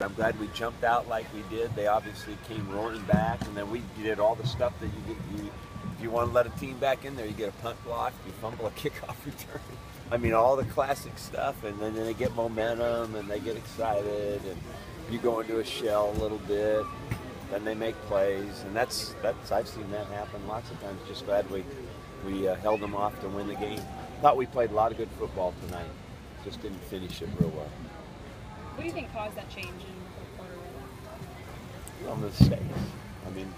I'm glad we jumped out like we did. They obviously came roaring back, and then we did all the stuff that if you want to let a team back in there, you get a punt block, you fumble a kickoff return. I mean, all the classic stuff, and then they get momentum, and they get excited, and you go into a shell a little bit, then they make plays, and that's I've seen that happen lots of times. Just glad we held them off to win the game. Thought we played a lot of good football tonight. Just didn't finish it real well. What do you think caused that change in the fourth quarter? Mistakes. I mean,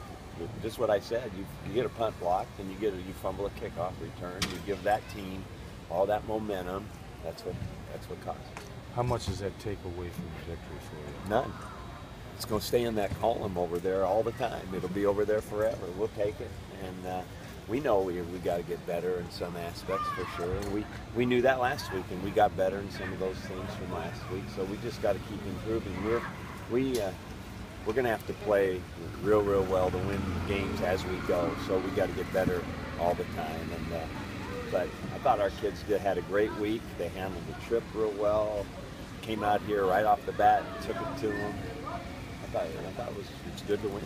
just what I said. You get a punt block, and you fumble a kickoff return. You give that team all that momentum. That's what caused it. How much does that take away from the victory for you? None. It's going to stay in that column over there all the time. It'll be over there forever. We'll take it, and we know we got to get better in some aspects for sure. We knew that last week, and we got better in some of those things from last week. So we just got to keep improving. We're going to have to play real well to win games as we go. So we got to get better all the time. But I thought our kids had a great week. They handled the trip real well. Came out here right off the bat and took it to them. I thought it's good to win.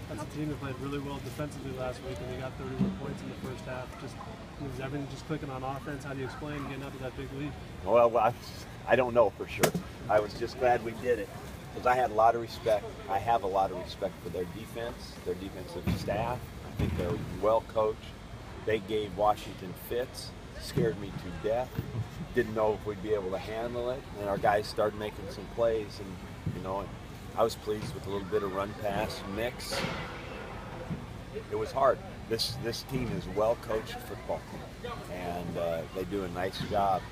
That's a team that played really well defensively last week, and they got 31 points in the first half. Was everything just clicking on offense? How do you explain getting out to that big lead? Well, I don't know for sure. I was just glad we did it because I had a lot of respect. I have a lot of respect for their defense, their defensive staff. I think they're well coached. They gave Washington fits, scared me to death. Didn't know if we'd be able to handle it, and our guys started making some plays, and I was pleased with a little bit of run pass mix. It was hard. This team is well coached football team, and they do a nice job.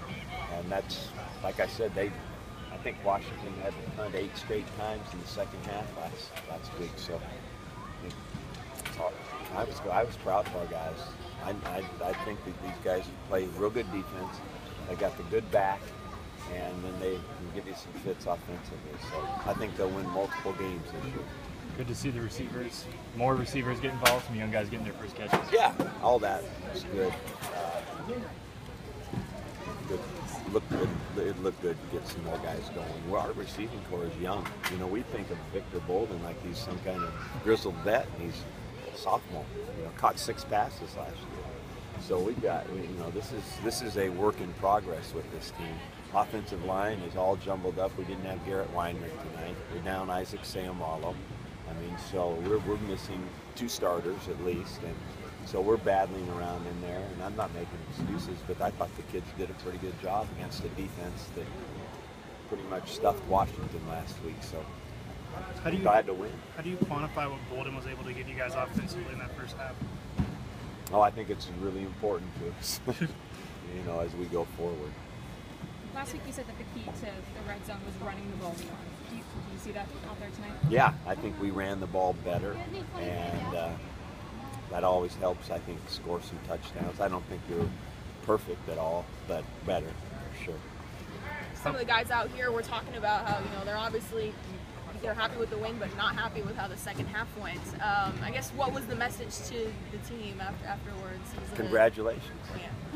And that's, like I said, I think Washington had to punt 8 straight times in the second half last week. So it's hard. I was proud of our guys. I think that these guys play real good defense. They got the good back, and then they can give you some fits offensively. So I think they'll win multiple games this year. Good to see the receivers, more receivers get involved, some young guys getting their first catches. Yeah, all that is good. Good. It looked good to get some more guys going. Well, our receiving core is young. We think of Victor Bolden like he's some kind of grizzled vet, and he's a sophomore. Caught 6 passes last year. So we got, this is a work in progress with this team. Offensive line is all jumbled up. We didn't have Garrett Weinrich tonight. We're down Isaac Sayamalo. So we're missing 2 starters at least, and so we're battling around in there. And I'm not making excuses, but I thought the kids did a pretty good job against a defense that pretty much stuffed Washington last week. So I'm glad to win. How do you quantify what Bolden was able to give you guys offensively in that first half? Oh, I think it's really important to us, as we go forward. Last week you said that the key to the red zone was running the ball beyond. Do you see that out there tonight? Yeah, I think we ran the ball better, and that always helps, I think, score some touchdowns. I don't think we're perfect at all, but better, for sure. Some of the guys out here were talking about how, they're happy with the win, but not happy with how the second half went. I guess what was the message to the team afterwards? Congratulations.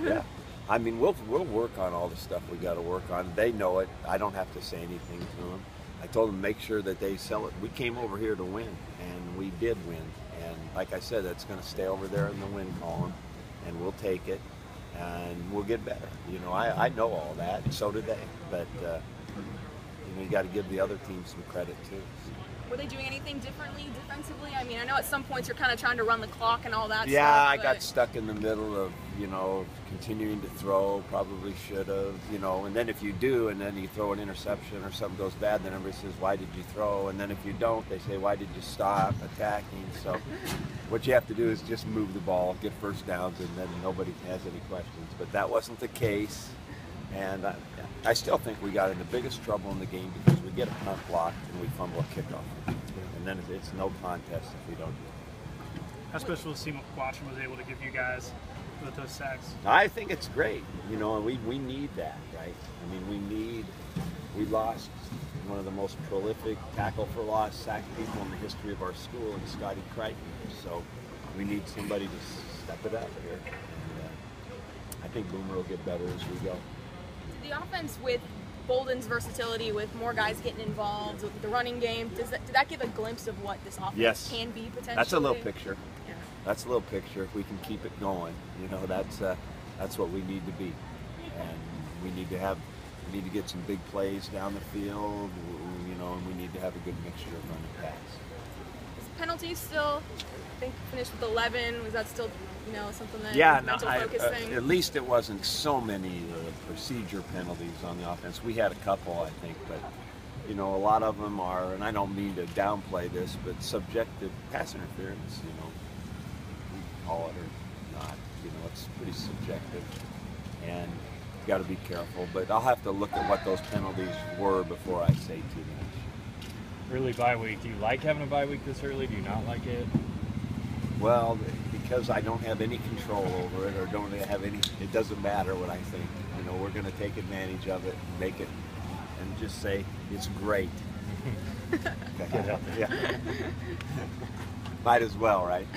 Yeah. We'll work on all the stuff we got to work on. They know it. I don't have to say anything to them. I told them make sure that they sell it. We came over here to win, and we did win. And like I said, that's going to stay over there in the win column, and we'll take it, and we'll get better. I know all that, and so did they. But you got to give the other team some credit too. Were they doing anything differently defensively? I know at some points you're kind of trying to run the clock and all that stuff. Yeah, I got stuck in the middle of, continuing to throw, probably should have, and then if you do, and then you throw an interception or something goes bad, then everybody says, why did you throw? And then if you don't, they say, why did you stop attacking? So what you have to do is just move the ball, get first downs, and then nobody has any questions. But that wasn't the case. And I still think we got in the biggest trouble in the game because we get a punt block and we fumble a kickoff. And then it's no contest if we don't do it. How special was seeing what Washington was able to give you guys with those sacks? I think it's great, and we need that, right? We lost one of the most prolific tackle for loss sack people in the history of our school, and Scotty Crichton. So we need somebody to step it up here. And I think Boomer will get better as we go. The offense with Bolden's versatility with more guys getting involved with the running game. Did that give a glimpse of what this offense Yes. can be potentially? That's a little picture. Yeah. That's a little picture. If we can keep it going, that's what we need to be, and we need to get some big plays down the field, and we need to have a good mixture of run and pass. Penalties still, I think, finished with 11. Was that still, something that Yeah, mental focus thing? at least it wasn't so many procedure penalties on the offense. We had a couple, I think, but a lot of them are, and I don't mean to downplay this, but subjective pass interference. We call it or not. It's pretty subjective, and you got to be careful. But I'll have to look at what those penalties were before I say too much. Early bye week. Do you like having a bye week this early? Do you not like it? Well, because I don't have any control over it, or don't have any, it doesn't matter what I think. We're going to take advantage of it and make it, and just say it's great. Get out there. Yeah. Might as well, right?